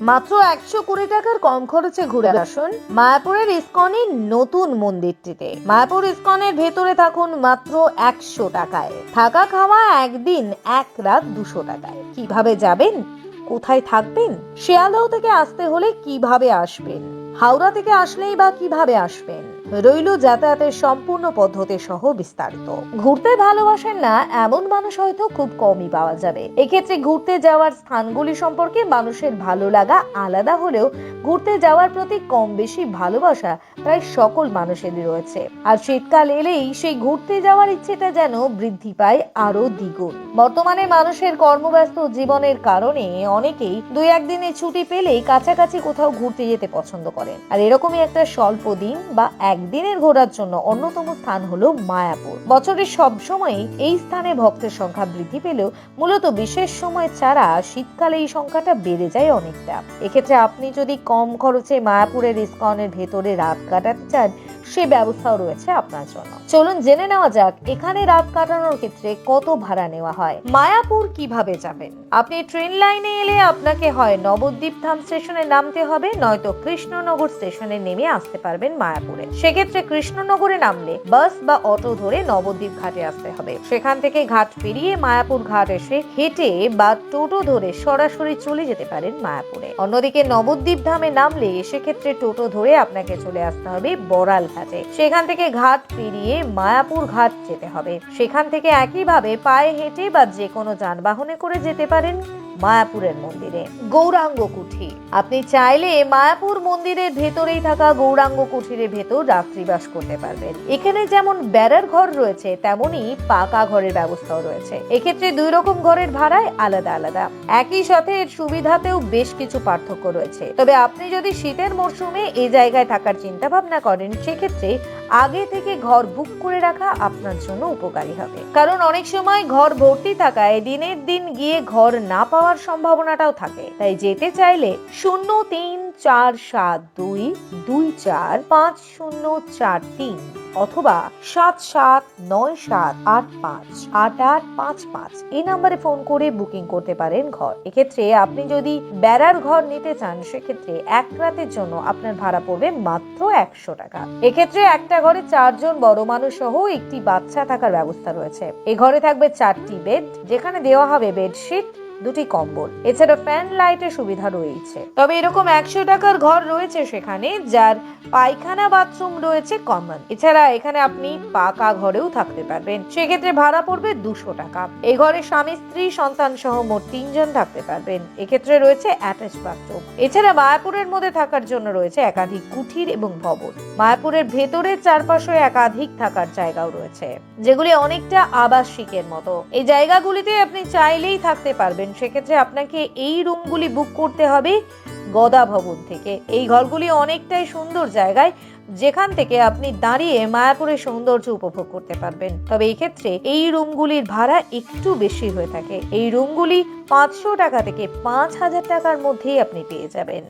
মাত্র 120 টাকার কম খরচে ঘুরে আসুন মায়াপুরের ইসকনের নতুন মন্দিরটিতে। মায়াপুর ইসকনের ভেতরে থাকুন মাত্র 100 টাকায়। থাকা খাওয়া একদিন এক রাত 200 টাকায়। কিভাবে যাবেন, কোথায় থাকবেন, শিয়ালদহ থেকে আসতে হলে কিভাবে আসবেন, হাওড়া থেকে আসলেই বা কিভাবে আসবেন, রইল যাতায়াতের সম্পূর্ণ পদ্ধতি সহ বিস্তারিত। ঘুরতে ভালোবাসেন না এমন মানুষ হয়তো খুব কমই পাওয়া যাবে। এক্ষেত্রে ঘুরতে যাওয়ার স্থানগুলি সম্পর্কে মানুষের ভালো লাগা আলাদা হলেও ঘুরতে যাওয়ার প্রতি কম বেশি ভালোবাসা প্রায় সকল মানুষেরই রয়েছে। আর শীতকাল এলেই সেই ঘুরতে যাওয়ার ইচ্ছেটা যেন বৃদ্ধি পায় আরো দ্বিগুণ। বর্তমানে মানুষের কর্মব্যস্ত জীবনের কারণে অনেকেই 2-1 দিনের ছুটি পেলেই কাছাকাছি কোথাও ঘুরতে যেতে পছন্দ করেন। আর এরকমই একটা স্বল্প দিন বা একদিনের ঘোরার জন্য অন্যতম স্থান হলো মায়াপুর। বছরের সব সময় এই স্থানে ভক্তের সংখ্যা বৃদ্ধি পেলেও মূলত বিশেষ সময় ছাড়া শীতকালে এই সংখ্যাটা বেড়ে যায় অনেকটা। এক্ষেত্রে আপনি যদি কম খরচে মায়াপুরের ইসকনের ভেতরে রাত কাটাতে চান, সে ব্যবস্থাও রয়েছে আপনার জন্য। চলুন জেনে নেওয়া যাক এখানে রাত কাটানোর ক্ষেত্রে কত ভাড়া নেওয়া হয়। মায়াপুর কিভাবে যাবেন? আপনি ট্রেন লাইনে এলে আপনাকে হয় নবদ্বীপ ধাম স্টেশনে নামতে হবে, নয়তো কৃষ্ণনগর স্টেশনে নেমে আসতে পারবেন মায়াপুরে। সেক্ষেত্রে কৃষ্ণনগরে নামলে বাস বা অটো ধরে নবদ্বীপ ঘাটে আসতে হবে। সেখান থেকে ঘাট পেরিয়ে মায়াপুর ঘাট এসে হেঁটে বা টোটো ধরে সরাসরি চলে যেতে পারেন মায়াপুরে। অন্যদিকে নবদ্বীপ ধামে নামলে সেক্ষেত্রে টোটো ধরে আপনাকে চলে আসতে হবে বড়াল ঘাটে। সেখান থেকে ঘাট পেরিয়ে মায়াপুর ঘাট যেতে হবে। সেখান থেকে একইভাবে পায়ে হেঁটে বা যে কোনো যানবাহনে করে যেতে পারেন মায়াপুরের মন্দিরে। গৌরাঙ্গ কুঠি, আপনি চাইলে মায়াপুর মন্দিরের ভেতরেই থাকা গৌরাঙ্গ কুঠিরের ভেতর রাত্রিবাস করতে পারবেন। এখানে যেমন বেড়ার ঘর রয়েছে তেমনি পাকা ঘরের ব্যবস্থাও রয়েছে। এক্ষেত্রে 2 রকম ঘরের ভাড়ায় আলাদা আলাদা। একই সাথে এর সুবিধাতেও বেশ কিছু পার্থক্য রয়েছে। তবে আপনি যদি শীতের মরশুমে এই জায়গায় থাকার চিন্তা ভাবনা করেন, সেক্ষেত্রে আগে থেকে ঘর বুক করে রাখা আপনার জন্য উপকারী হবে। কারণ অনেক সময় ঘর ভর্তি থাকায় দিনের দিন গিয়ে ঘর না পাওয়ার সম্ভাবনাটাও থাকে। তাই যেতে চাইলে 0347224504 অথবা 7797858855 এই নম্বরে ফোন করে বুকিং করতে পারেন ঘর। এক্ষেত্রে আপনি যদি বেড়ার ঘর নিতে চান, সেক্ষেত্রে এক রাতের জন্য আপনার ভাড়া পড়বে মাত্র 100 টাকা। এক্ষেত্রে একটা ঘরে 4 জন বড় মানুষ সহ একটি বাচ্চা থাকার ব্যবস্থা রয়েছে। এই ঘরে থাকবে 4টি বেড, যেখানে দেওয়া হবে বেডশিট, 2টি কম্বল, এছাড়া ফ্যান লাইটের সুবিধা রয়েছে। তবে এরকম 100 টাকার ঘর রয়েছে সেখানে, যার পায়খানা বাথরুম রয়েছে কমন। এছাড়া এখানে আপনি পাকা ঘরেও থাকতে পারবেন। সেক্ষেত্রে ভাড়া পড়বে 200 টাকা। এই ঘরে স্বামী স্ত্রী সন্তান সহ মোট 3 জন থাকতে পারবেন। এক্ষেত্রে রয়েছে অ্যাটাচ বাথরুম। এছাড়া মায়াপুরের মধ্যে থাকার জন্য রয়েছে একাধিক কুঠির এবং ভবন। মায়াপুরের ভেতরে চারপাশে একাধিক থাকার জায়গাও রয়েছে, যেগুলি অনেকটা আবাসিকের মতো। এই জায়গাগুলিতে আপনি চাইলেই থাকতে পারবেন। সেক্ষেত্রে আপনাকে এই রুমগুলি বুক করতে হবে গদা ভবন থেকে। এই ঘরগুলি অনেকটাই সুন্দর জায়গায়, যেখান থেকে আপনি দাঁড়িয়ে মায়াপুরের সৌন্দর্য উপভোগ করতে পারবেন। তবে এই ক্ষেত্রে এই রুমগুলির ভাড়া একটু বেশি হয়ে থাকে। এই রুমগুলি 500 টাকা থেকে 5000 টাকার মধ্যেই আপনি পেয়ে যাবেন।